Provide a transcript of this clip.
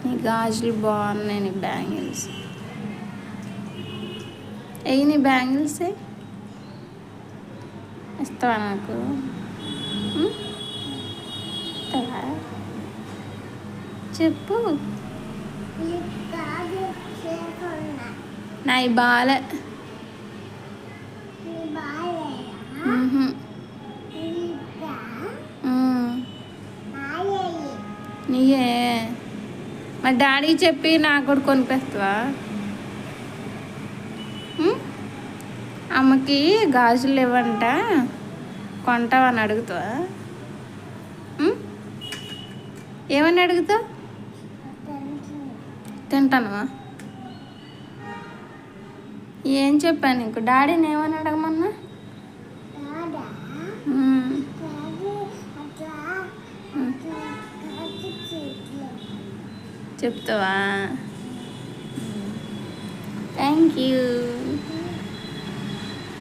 నీ గాజులు బాగున్నాయి, నీ బ్యాంగిల్స్ ఎయ్యి, నీ బ్యాంగిల్స్ ఇస్తావా నాకు? ఇస్తావా చెప్పు. నాయి బాలే. నీయే. మా డాడీ చెప్పి నాకు కూడా కొనిపిస్తావా? అమ్మకి గాజులు ఇవ్వంట, కొంటావని అడుగుతావా? ఏమని అడుగుతావు? తింటానువా? ఏం చెప్పాను నీకు? డాడీని ఏమని అడగమన్నా? చెప్తావా? Thank you.